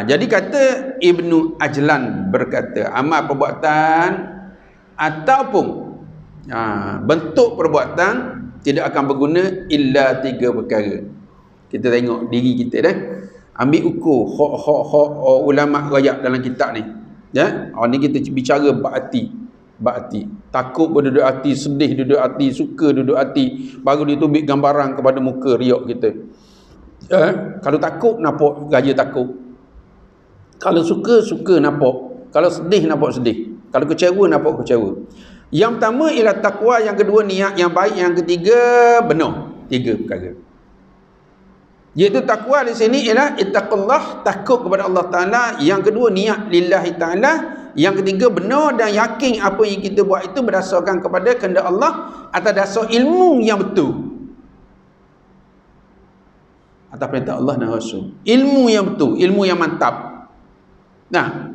Jadi kata Ibnu Ajlan berkata, amal perbuatan ataupun bentuk perbuatan tidak akan berguna illa 3 perkara. Kita tengok diri kita dah. Ambil ukur ulama rakyat dalam kitab ni. Ya, ni kita bicara bakti. Takut berduduk hati, sedih duduk hati, suka duduk hati, baru ditubik gambaran kepada muka riak kita. Kalau takut nampak gaya takut. Kalau suka nampak. Kalau sedih nampak sedih. Kalau kecewa nampak kecewa. Yang pertama ialah takwa, yang kedua niat yang baik, yang ketiga benar. 3 perkara. Iaitu takwa di sini ialah ittaqullah, takut kepada Allah Taala, yang kedua niat lillahi taala, yang ketiga benar dan yakin apa yang kita buat itu berdasarkan kepada kehendak Allah atas dasar ilmu yang betul. Atas perintah Allah dan Rasul. Ilmu yang betul, ilmu yang mantap. Nah,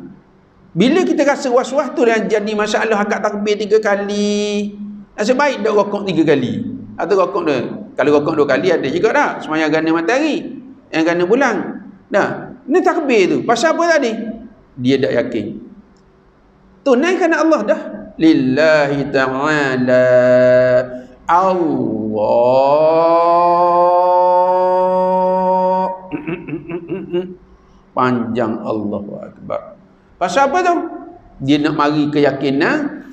bila kita rasa was-was tu dan jadi masalah akad takbir 3 kali, nasib baik dak rokok 3 kali. Atau rokok dia. Kalau rokok 2 kali ada juga dah. Semayang gana matahari, yang gana bulan. Dah, ni takbir tu. Pasal apa tadi? Dia tak yakin. Tunaikan Allah dah. Lillahi ta'ala Allah. Panjang Allahu Akbar. Pasal apa tu? Dia nak mari keyakinan,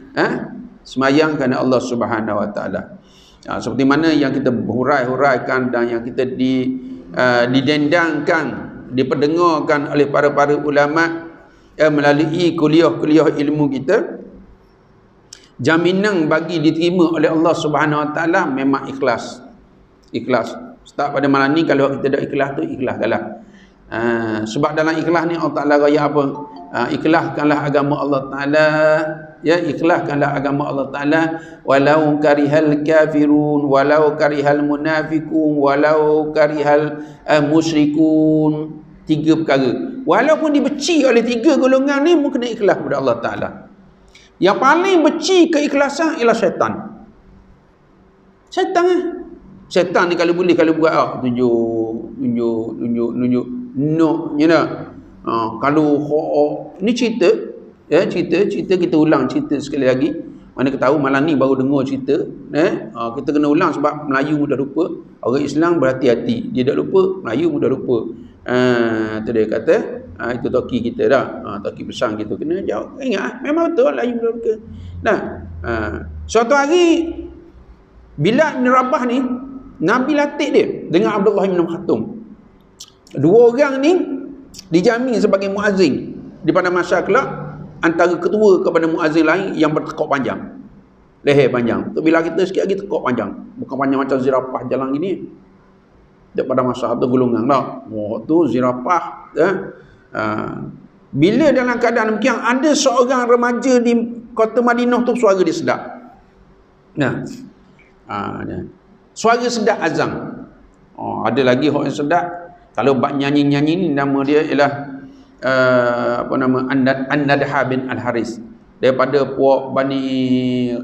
semayang kerana Allah Subhanahu Wa Taala. Seperti mana yang kita hurai-huraikan dan yang kita didendangkan, diperdengarkan oleh para ulama melalui kuliah-kuliah ilmu kita, jaminan bagi diterima oleh Allah Subhanahu Wa Taala memang ikhlas. Start pada malam ni, kalau kita dah ikhlas tu, ikhlaskanlah. Sebab dalam ikhlas ni Allah Ta'ala raya apa? Ikhlaskanlah agama Allah Ta'ala, ya, ikhlaskanlah agama Allah Ta'ala, walau karihal kafirun, walau karihal munafikun, walau karihal musyrikun. 3 perkara. Walaupun dibenci oleh 3 golongan ni, mungkin kena ikhlas kepada Allah Ta'ala. Yang paling benci keikhlasan ialah syaitan. Syaitan ni kalau boleh, kalau buat tunjuk no, you know. Kalau ni cerita kita ulang cerita sekali lagi. Mana kita tahu malam ni baru dengar cerita, kita kena ulang sebab Melayu mudah lupa. Orang Islam berhati-hati, dia tak lupa, Melayu mudah lupa. Tu dia kata, itu toki kita dah. Toki pesan kita kena jawab. Ingat, memang betul Melayu mudah lupa. Nah, suatu hari Bilal bin Rabah ni, Nabi latih dia dengan Abdullah bin Khattum. 2 orang ni dijamin sebagai muazzin di pada masa kelak, antara ketua kepada muazzin lain yang bertekuk panjang, leher panjang. Tu bila kita sikit lagi tekuk panjang, bukan panjang macam zirafah jalan gini. Daripada masa tu golongan dah. Tu zirafah, bila dalam keadaan demikian, ada seorang remaja di kota Madinah tu, suara dia sedap. Suara sedap azan. Ada lagi orang yang sedap. Kalau bab nyanyi-nyanyi ni, nama dia ialah An-Nadha bin Al-Haris, daripada puak Bani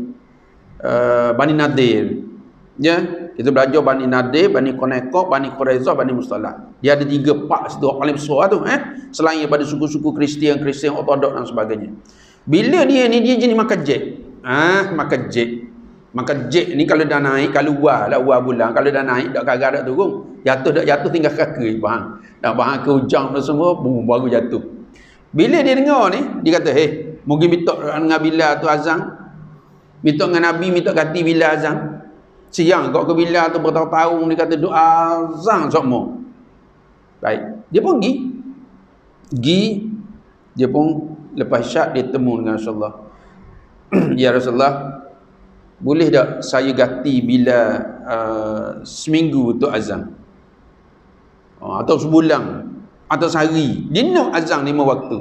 Nadir. Ya, kita belajar Bani Nadir, Bani Qunayqah, Bani Quraizah, Bani Mustalah. Dia ada 3 pak situ paling besar tu, selain daripada suku-suku Kristian Ortodok dan sebagainya. Bila dia jenis makan jet. Makan jet ni kalau dah naik, kalau luar bulan, kalau dah naik dak kagak dak turun. Jatuh tinggal kaki, faham. Dak bahang ke hujang tu semua, baru jatuh. Bila dia dengar ni, dia kata, mungkin minta dengan Bilal tu azan. Minta dengan Nabi, minta ganti Bilal azan. Siang kau ke Bilal tu bertahun-tahun, dia kata doa azan semua. Baik, dia pun dia pun lepas syak dia temu dengan Rasulullah. Ya Rasulullah, boleh tak saya ganti bila seminggu untuk azan, atau sebulan, atau sehari? Dia nak azan 5 waktu.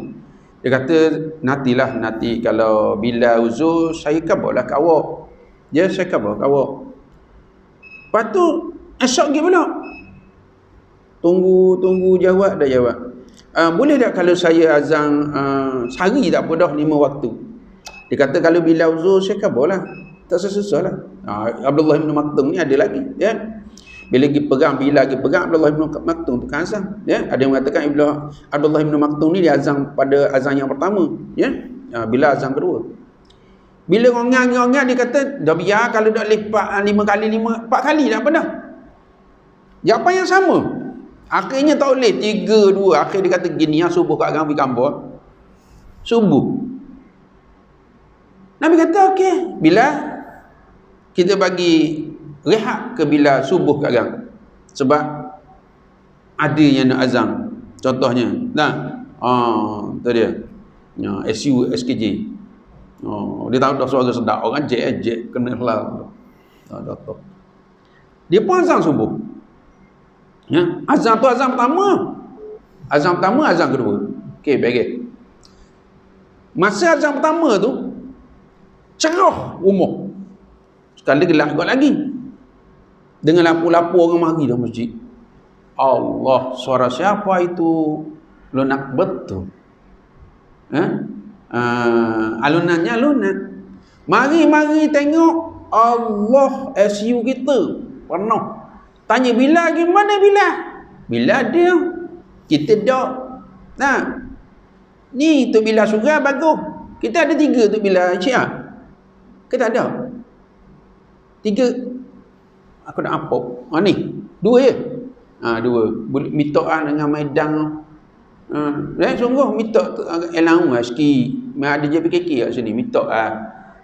Dia kata, nanti kalau bila uzur, saya kabarlah ke awak. Ya, saya kabar ke awak. Lepas tu esok pergi pula. Tunggu jawab, dah jawab. Boleh tak kalau saya azan sehari tak apa dah 5 waktu? Dia kata kalau bila uzur saya kabarlah. Tak susah lah. Abdullah bin Maktum ni ada lagi, ya. Bila pergi pegang Abdullah bin Maktum tukang azan, ya. Ada yang mengatakan Abdullah bin Maktum ni dia azan pada azan yang pertama, ya. Bila azan kedua. Bila rongan dia kata dah biar kalau dah lipat 5 kali 4 kali tak apa dah. Jawapan yang sama. Akhirnya tak boleh 3 2. Akhir dia kata gini, yang subuh kat Gambi Kampur. Subuh. Nabi kata okey, bila kita bagi rehat ke bila subuh kat Gang. Sebab ada yang nak azan. Contohnya, tu dia. SU SKJ. Dia tahu dah suara sedap. Orang jek kena halal. Dia pun azan subuh. Ya, azan tu azan pertama. Azan pertama, azan kedua. Okey, baik. Masa azan pertama tu cerah rumah. Sekali gelap kot lagi. Dengan lampu-lampu orang mari dah masjid. Allah, suara siapa itu? Lunak betul. Alunannya lunak. Mari tengok Allah SU kita penuh. Tanya bila gimana bila? Bila dia? Kita dak. Nah. Ni tu bila surah bagus. Kita ada 3 tu bila Syiah. Kita ada 3. Aku nak apa? Ni 2 je. 2. Mitok dengan Medan. Sungguh mitok elang sikit. Ada je PKK kat sini mitok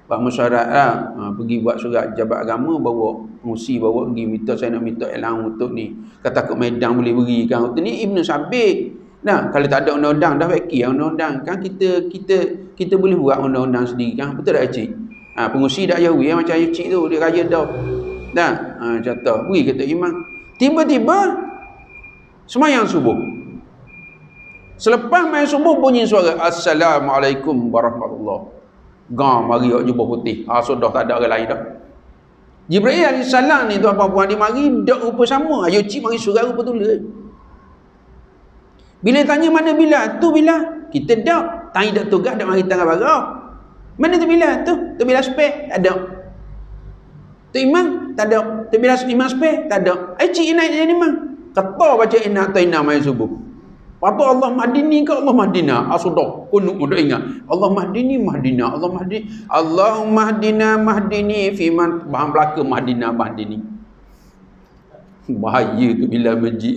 buat mesyuarat pergi buat surat jabat agama, bawa pengusi, bawa pergi minta saya nak minta elang untuk ni. Kata kat Medan boleh beri kan. Ni Ibn Sabit. Nah, kalau tak ada undang-undang dah fikir undang-undang kan kita boleh buat undang-undang sendiri kan. Betul tak cik? Pengusi dak jauh macam cik tu dia raya dah. Dah, contoh beri kata imam. Tiba-tiba sembahyang subuh. Selepas main subuh bunyi suara Assalamualaikum warahmatullahi. Mari awak jubah putih. Sudah tak ada orang lain dah. Jibril alaihissalam ni tuan-tuan puan dia mari dak rupa sama. Ayo cik mari surau rupa tulis. Bila tanya mana bila? Tu bila? Kita dak. Tanya dak tugas dak mari tanggal barah. Mana tu bila? Tu bila spek tak ada. Tu imam tak ada. Tu bila imam spek tak ada. Cik naik jadi imam. Kata baca inna ta'inna mai subuh. Patut Allah mahdini ke Allah mahdina? Sudah. Kunuk udah ingat. Allah mahdini mahdina. Allahumma mahdina mahdini fiman bahan belaka mahdini. Bahaya tu bila masjid.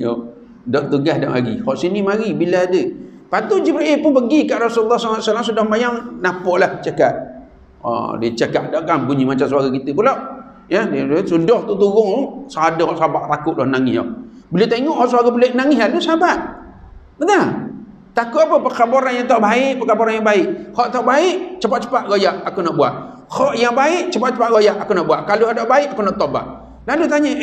Dak tugas dak mari. Hak sini mari bila ada. Patut Jibril pun pergi kat Rasulullah SAW sudah mayang nampaklah cakap. Dia cakap dak kan bunyi macam suara kita pula. Ya, dia sudah tu turun sadar sahabat takut dah nangis. Bila tengok suara pelik nangis ada sahabat. Betul? Takut apa? Perkabaran yang tak baik, perkabaran yang baik. Hak tak baik, cepat-cepat royak aku nak buat. Hak yang baik, cepat-cepat royak aku nak buat. Kalau ada baik, aku nak taubat. Lalu tanya,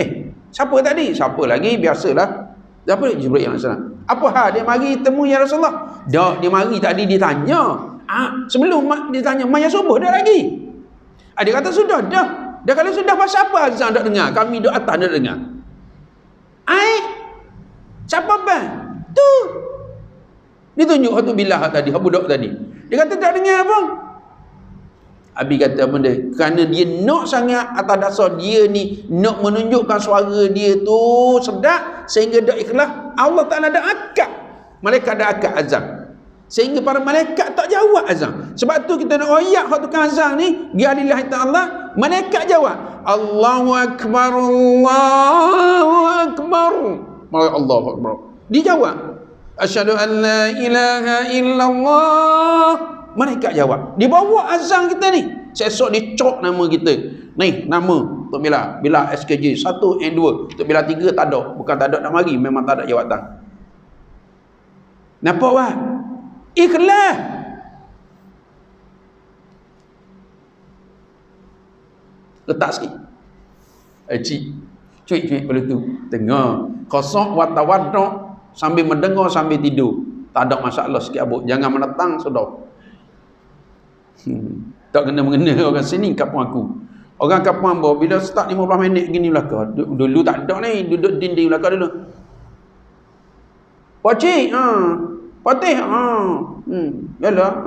siapa tadi? Siapa lagi? Biasalah. Siapa? Jibril yang salam. Apa hal dia mari temu ya Rasulullah? Dak, dia mari tadi dia tanya. Sebelum dia tanya, maya subuh dah lagi. Dia kata sudah dah. Dah kalau sudah pasal apa azan dak dengar? Kami duk atas dak dengar. Siapa bang? Tu. Dia tunjuk hatu bilah tadi, hak budak tadi. Dia kata tak dengar apa? Abi kata apa dia? Kerana dia nak sangat atas dasar dia ni nak menunjukkan suara dia tu sedap sehingga dak ikhlas. Allah Taala ada akad. Malaikat ada akad azan. Sehingga para malaikat tak jawab azan. Sebab tu kita nak royak hak tukang azan ni, biar lillahi ta'ala, malaikat jawab. Allahu akbar, Allahu akbar. Allahu akbar. Dijawab. Asyhadu an la ilaha illallah. Malaikat jawab. Dia bawa azan kita ni. Esok dicok nama kita. Ni nama Tok Bila. Bila SKJ 1 and 2. Tok Bila 3 tak ada. Bukan tak ada nak mari. Memang tak ada jawatan. Nampak wah? Ikhlas. Letak sikit. Cik. Cuik pada tu. Tengah. Kosong watawadok. Sambil mendengar, sambil tidur. Tak ada masalah sikit abuk. Jangan menetang, sudah. Tak kena-mengena orang sini kampung aku. Orang kampung hamba, bila start 15 minit gini belakang. Dulu tak ada ni. Duduk dinding belakang dulu. Pakcik, patih, yalah,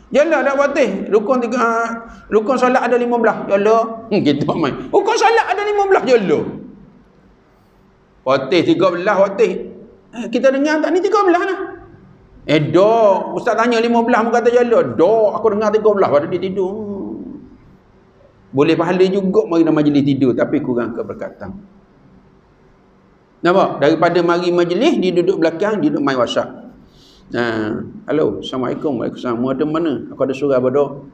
yalah dah patih. Rukun solat ada 15, yalah. Kita main. Rukun solat ada 15, yalah. Patih 13, patih. Kita dengar tak ni 13 lah. Dah, ustaz tanya 15 mu kata yalah. Dah, aku dengar 13 pada dia tidur. Boleh pahala juga mari dalam majlis tidur tapi kurang keberkatan. Nampak? Daripada mari majlis dia duduk belakang, dia duduk main WhatsApp. Halo, Assalamualaikum. Waalaikumsalam. Mu ada mana? Aku ada surah bodoh.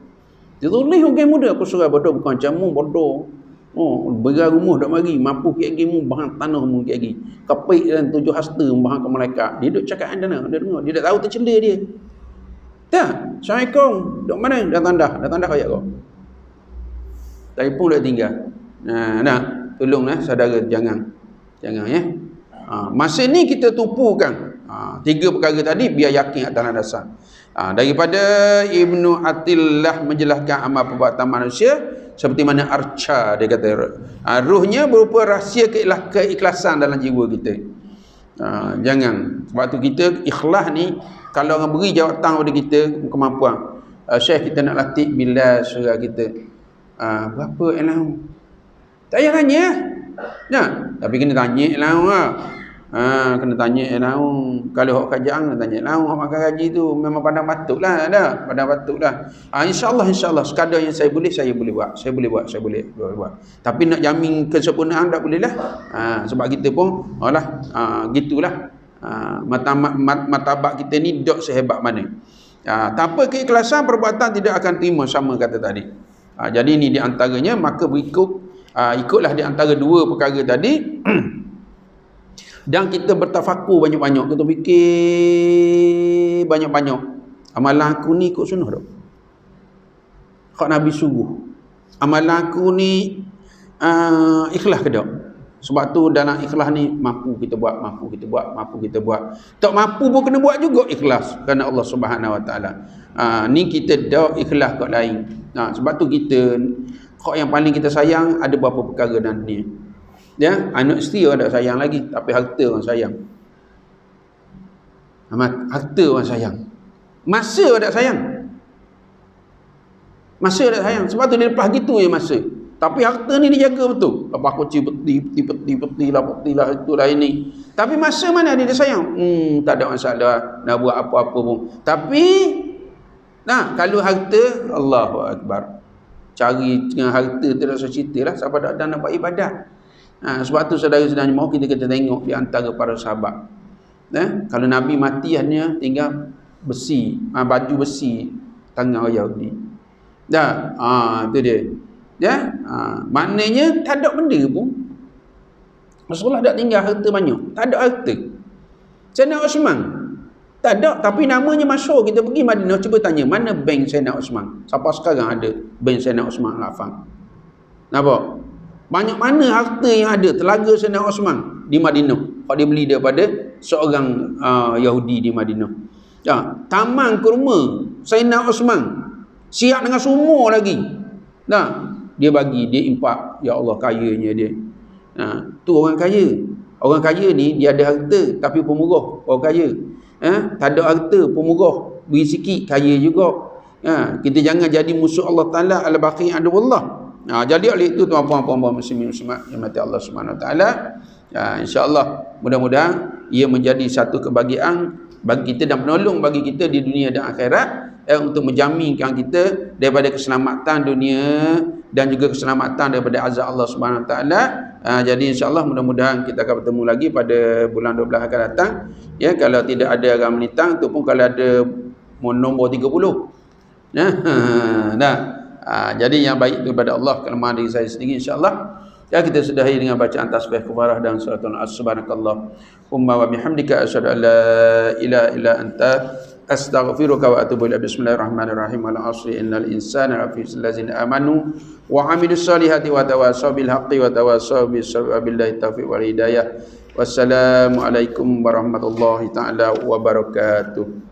Dia tulis orang muda aku surah bodoh bukan macam mu bodoh. Berat rumah dak mari, mampu kek mu bahan tanah mu kek lagi. Kepik dan 7 hasta bahan ke malaikat. Dia duduk cakap anda nak, dia dengar. Dia tak tahu tercela dia. Tak. Assalamualaikum. Duk mana? Dah tandah ayat kau. Telefon dah tinggal. Nak tolonglah saudara jangan ya. Masa ni kita tumpukan 3 perkara tadi biar yakin atas dasar. Daripada Ibnu Attillah menjelaskan amal perbuatan manusia seperti mana arca dia kata ruhnya berupa rahsia keikhlasan dalam jiwa kita. Jangan sebab tu kita ikhlas ni kalau orang beri jawatan kepada kita kemampuan Syekh kita nak latih bila surah kita berapa elang tak payah tanya nah, tapi kena tanya elang kena tanya elang kalau hak kerajaan kena tanya elang hak makan gaji tu memang pandang batuk lah dah pandang batuk lah insyaAllah sekadar yang saya boleh buat tapi nak jamin kesempurnaan tak boleh lah sebab kita pun gitulah martabat kita ni dok sehebat mana tanpa keikhlasan perbuatan tidak akan terima sama kata tadi. Jadi ini di antaranya maka ikutlah di antara 2 perkara tadi dan kita bertafakur banyak-banyak, kita fikir banyak-banyak amalan aku ni ikut sunnah tak? Hak Nabi suruh amalan aku ni ikhlas ke tak? Sebab tu dalam ikhlas ni mampu kita buat tak mampu pun kena buat juga ikhlas kerana Allah Subhanahu Wa Taala. Ni kita dak ikhlas kat lain. Sebab tu kita hak yang paling kita sayang ada beberapa perkara dalam dunia. Ya, anak isteri orang tak sayang lagi tapi harta orang sayang. Harta orang sayang. Masa orang tak sayang. Sebab tu dia lepas gitu je masa. Tapi harta ni dijaga betul. Lepas kunci peti lah itulah ini. Tapi masa mana dia sayang? Tak ada masalah nak buat apa-apa pun. Tapi kalau harta Allahu Akbar. Cari dengan harta tu dah cerita lah siapa tak nak buat ibadat. Sebab tu saudara-saudara mau kita tengok di antara para sahabat. Kalau Nabi mati hanya tinggal besi, baju besi tangan Yahudi. Itu dia. Ya, maknanya tak ada benda pun. Rasulullah tak tinggal harta banyak. Tak ada harta. Sayyidina Osman tak ada, tapi namanya masyhur. Kita pergi Madinah cuba tanya mana bank Sayyidina Osman. Sampai sekarang ada bank Sayyidina Osman Al-Affan. Nampak? Banyak mana harta yang ada telaga Sayyidina Osman di Madinah. Kalau dia beli daripada seorang Yahudi di Madinah. Taman kurma Sayyidina Osman siap dengan sumur lagi. Dia bagi, dia impak. Ya Allah, kayanya dia. Tu orang kaya. Orang kaya ni dia ada harta tapi pemurah. Orang kaya. Tak ada harta pemurah. Beri sikit kaya juga. Kita jangan jadi musuh Allah Taala al-baqi adullah. Jadi oleh itu tuan-puan muslimin muslimat yang mati Allah Subhanahu Wa Taala. Insya-Allah mudah-mudahan ia menjadi satu kebahagiaan bagi kita dan penolong bagi kita di dunia dan akhirat untuk menjaminkan kita daripada keselamatan dunia dan juga keselamatan daripada azab Allah Subhanahu Wa Taala. Jadi insya-Allah mudah-mudahan kita akan bertemu lagi pada bulan 12 akan datang. Ya, kalau tidak ada agama melintang tu pun kalau ada nombor 30. Jadi yang baik itu kepada Allah, kelemahan diri saya sendiri insya-Allah. Ya, kita sudahi dengan bacaan tasbih kubarah dan suratul subhanakallah wa bihamdika asyhadu an la ilaha illa anta astaghfiruka wa atubu ilaik. Bismillahirrahmanirrahim. Wal 'asri innal insana lafi khusr amanu wa 'amilus solihati wa tawassaw bil haqqi wa tawassaw bis sabri. Billahi taufiq wal hidayah. Wassalamu alaikum warahmatullahi taala wabarakatuh.